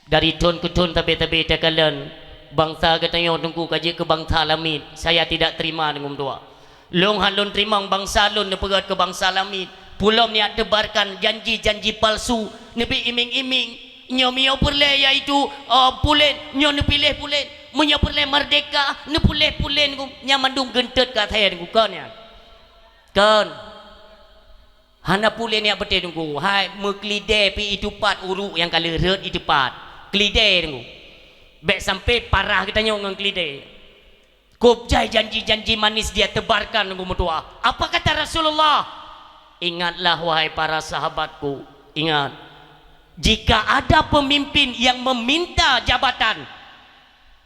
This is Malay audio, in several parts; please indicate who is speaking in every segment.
Speaker 1: dari tun ke tun tabi-tabi takalan bangsa katanya tunggu kaji ke bangsa lamit saya tidak terima dengan doa long halon terima bangsa lon ne pegat ke bangsa lamit pulom ni tebarkan janji-janji palsu nebi iming-iming nyo mio perle iaitu pulen nyo ne pilih pulen menyo perle merdeka ne puleh pulen ku nya mandung gentet ka the ku kan ya kan hana pulen ya bete tunggu hai meklide pi itu pat uru yang kali red itu pat klide tunggu baik sampai parah kita nyong klide kopjai janji-janji manis dia tebarkan tunggu mutua apa kata Rasulullah ingatlah wahai para sahabatku ingat jika ada pemimpin yang meminta jabatan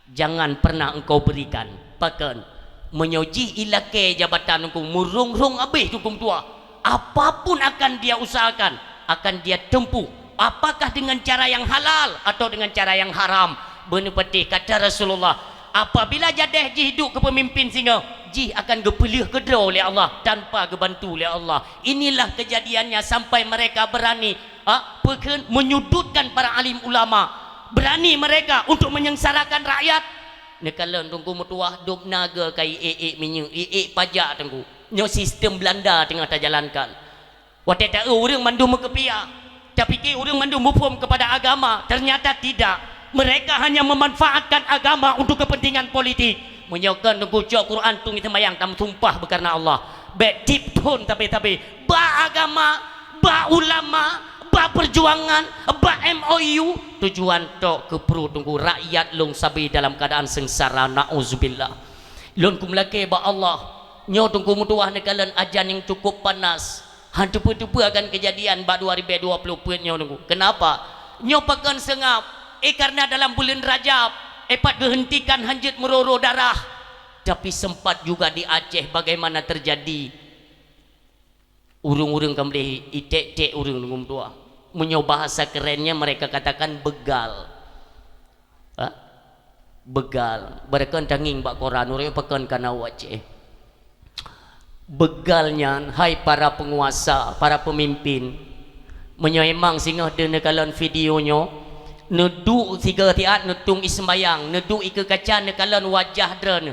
Speaker 1: jangan pernah engkau berikan bahkan menyoji ilake jabatan engkau murung-rung habis hukum tua apapun akan dia usahakan akan dia tempuh apakah dengan cara yang halal atau dengan cara yang haram benar petih kata Rasulullah apabila jadah ji hidup ke pemimpin singa ji akan gepelih kedra oleh Allah tanpa gebantu oleh Allah inilah kejadiannya sampai mereka berani menyudutkan para alim ulama berani mereka untuk menyengsarakan rakyat nekalan tunggu mutuah duk naga kai minyak pajak tunggu nyo sistem Belanda tengah terjalankan wate tak orang mandu mekepia tapi ke orang mandu mufhum kepada agama ternyata tidak mereka hanya memanfaatkan agama untuk kepentingan politik menyokan tunggu cok Quran tung itu mayang tam sumpah berkarena Allah bet deep tone tapi ba agama ba ulama ba perjuangan ba MOU tujuan tok ke perut tunggu rakyat long sabi dalam keadaan sengsara nauzubillah lon kumlake ba Allah nyo tunggu mutuah nekalan ajan yang cukup panas hantu-hantu akan kejadian ba 2020 pun nyo tunggu kenapa nyo pakan sengap karena dalam bulan Rajab epat dihentikan hanjit meroro darah tapi sempat juga di Aceh bagaimana terjadi urung-urung kembali itek-tek urung ngum tua menyo bahasa kerennya mereka katakan begal begal mereka tanging bak koran urang pekan kana Aceh begalnya hai para penguasa para pemimpin menyo emang singa dene kalan videonya neduk tiga tiat netung ismayang neduk ike kaca nekalan wajah dren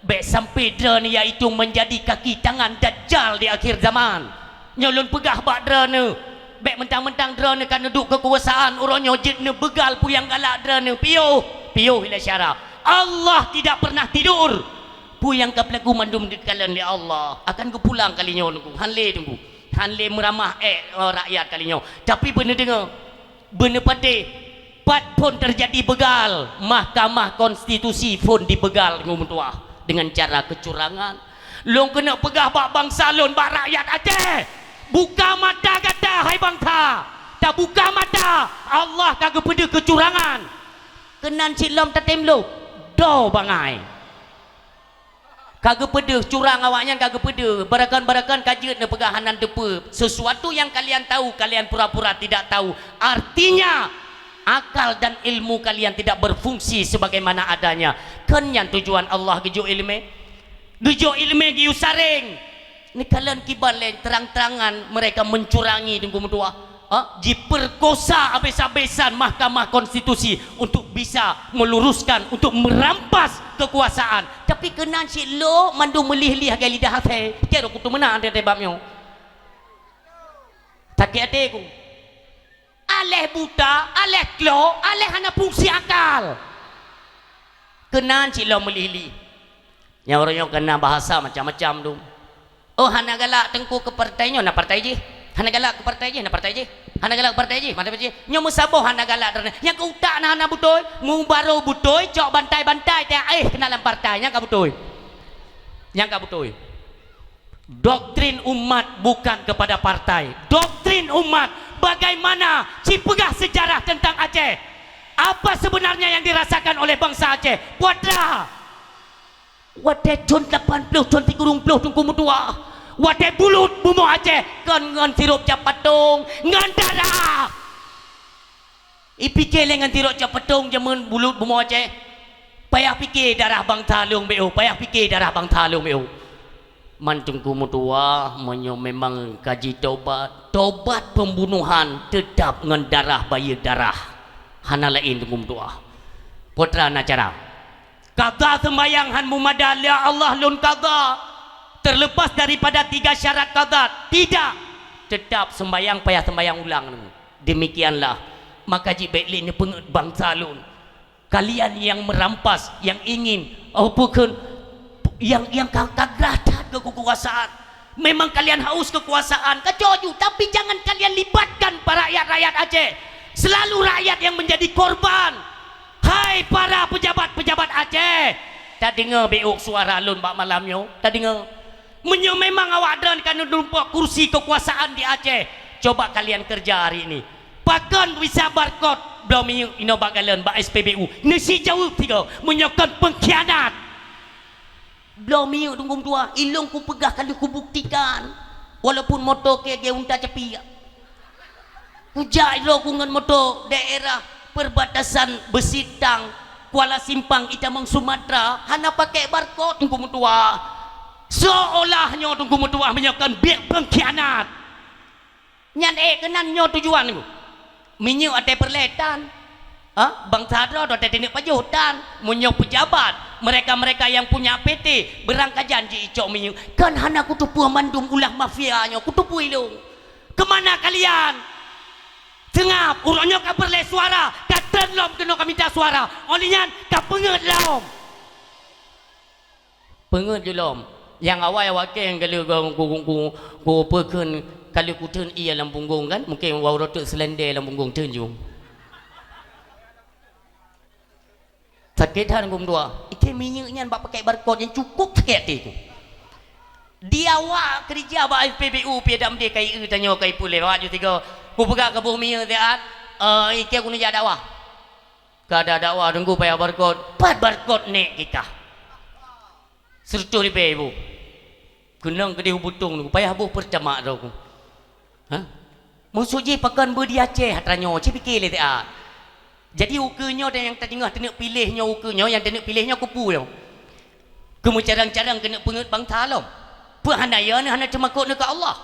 Speaker 1: baik sampai dren iaitu menjadi kaki tangan dajjal di akhir zaman nyolon pegah bak dren baik mentang-mentang dren kan neduk kekuasaan orangnya jid ne begal puyang galak dren piuh ila syara Allah tidak pernah tidur puyang ka pelaku mandum dikalan li Allah akan ke pulang kalinya tunggu hanle meramah rakyat kalinya tapi bener dengar bener pade pat pun terjadi begal Mahkamah Konstitusi pun dibegal dengan cara kecurangan long kena pegah bak bangsa lon bak rakyat Aceh buka mata kata hai bangsa tak buka mata Allah kagak pede kecurangan kenan cilom tatem lo do bangai kagak pede curang awaknya kagak pede barakan-barakan kajian ne pegahanan depe sesuatu yang kalian tahu kalian pura-pura tidak tahu artinya akal dan ilmu kalian tidak berfungsi sebagaimana adanya kenyan tujuan Allah gejo ilme giu saring ni kalian kibalen terang-terangan mereka mencurangi tunggu medua diperkosa habis-habisan Mahkamah Konstitusi untuk bisa meluruskan untuk merampas kekuasaan tapi kenan si lo mandu melih-lih gai lidah hati kira kutu menang dia tebabnya tak kira ku aleh buta, aleh klo, aleh hana fungsi akal kenan cik lo melili yang orangnya kena bahasa macam-macam tu oh hana galak tengku ke partainya na partai je hana galak ke partai je na partai je hana galak ke partai je mana je nyo musabah hana galak yang ke utak na hana butoy mu baru butoy cok bantai-bantai teh kena dalam partai yang ka butoy doktrin umat bukan kepada partai doktrin umat bagaimana cipegah sejarah tentang Aceh apa sebenarnya yang dirasakan oleh bangsa Aceh wadra wate con 80 con 30 tunggu mutua wate bulut bumo Aceh kan ngan sirup capatung ngan darah ipikir dengan sirup capatung jaman bulut bumo Aceh payah fikir darah bang talung beo payah fikir darah bang talung beo mantungku mutua menyo memang kaji tobat pembunuhan tetap dengan darah bayar darah hana lain tunggu doa putra nacara kata sembayang han mumadal ya Allah lun qada terlepas daripada 3 syarat qada tidak tetap sembayang payah sembayang ulang demikianlah maka jibek ni bangsa lun kalian yang merampas yang ingin bukan yang kagradat ke kekuasaan memang kalian haus kekuasaan kecoju tapi jangan kalian libatkan para rakyat Aceh selalu rakyat yang menjadi korban. Hai para pejabat-pejabat Aceh tak dengar beuk suara lun bak malamnya tak dengar menyo memang awak dan kan numpak kursi kekuasaan di Aceh coba kalian kerja hari ini pakan bisa barcode belum ino bakalan bak SPBU nasi jauh tiga menyokan pengkhianat belum tunggu tua ilung ku pegah kali ku buktikan walaupun motor ke unta cepi ujak ilo ku ngan motor daerah perbatasan Besitang Kuala Simpang Itamang Sumatera hana pakai barcode tunggu mutua seolahnya tunggu mutua menyokan biak pengkhianat nyan kenannya tujuan tu minyak ada perletan bangsa ada tenik pajutan munyok pejabat mereka-mereka yang punya PT berangkat janji icok minyak kan hana kutupu mandum ulah mafianya kutupu ilung kemana kalian tengap urangnya ka berle suara katan lom kena kami minta suara olinya ka penget lom penget je lom yang awal ke yang kalau ku pekeun kalau ku teun ia dalam punggung kan mungkin wau rotok selendar dalam punggung teun jung sakit han gum dua ike minyaknya bak pakai barcode yang cukup sakit itu dia awak kerja bak SPBU piadam dia kai tanya kai pulih awak ju tiga ku pegang ke bumi tiat ike aku ni jadi dakwah kada dakwah tunggu payah barcode pat barcode nek kita sertu di ibu kunang gede butung tu payah bu pertama tu maksud je pakan berdi Aceh hatranyo ce fikir le tiat jadi ukenya dan yang tengah tenek pilihnya ukenya yang tenek pilihnya kupu yo kemu carang-carang kena penget bangsa lom pehanaya ni hana cemakut dekat Allah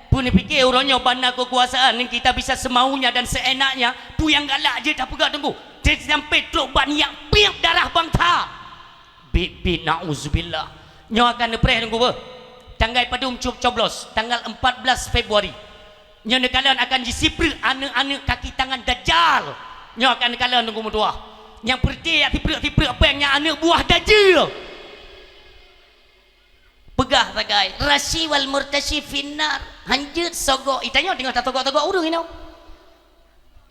Speaker 1: pun fikir orangnya bandar kekuasaan ni kita bisa semaunya dan seenaknya pu yang galak je tak pegang tunggu sampai truk ban yang piap darah bangsa bibit na'uzubillah nyo akan nepres tunggu ber tanggal padum coblos tanggal 14 Februari nyo kalian akan disipri anak-anak kaki tangan dajjal nyo akan kalian tunggu mudua yang perti tipe apa yang anak buah dajjal pegah tagai rasi wal murtasi finnar hanjut sogok itanya tengok tak togok-togok urung ini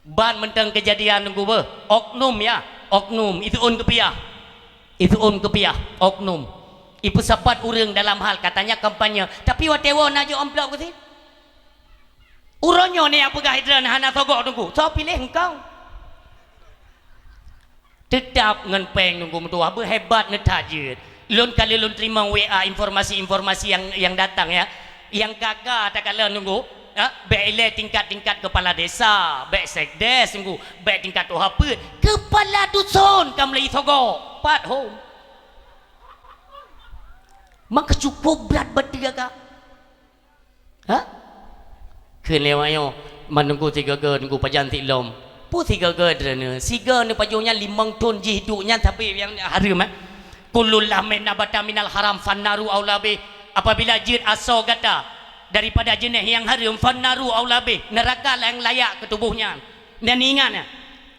Speaker 1: ban mentang kejadian tunggu ber oknum ya oknum itu kepiah oknum ibu sapat urang dalam hal katanya kampanye tapi watewo najo amplop ke sini uronyo ni yang pegah hidran hana togok tunggu so pilih engkau tetap ngenpeng tunggu mentua berhebat netajut lun kali lun terima WA informasi-informasi yang datang ya yang kakak tak kala nunggu baik tingkat kepala desa baik sekdes nunggu baik tingkat OHP kepala dusun kamlai togo pat home maka cukup berat bertiga kak kelewayo menunggu 3 ge nunggu pajanti lom pu 3 ge drene siga ne pajunya 5 ton jihdunya tapi yang harum kulul lamin nabata minal haram fannaru aulabe apabila jin aso gata daripada jenis yang haram fannaru aulabe neraka yang layak ke tubuhnya dan ingat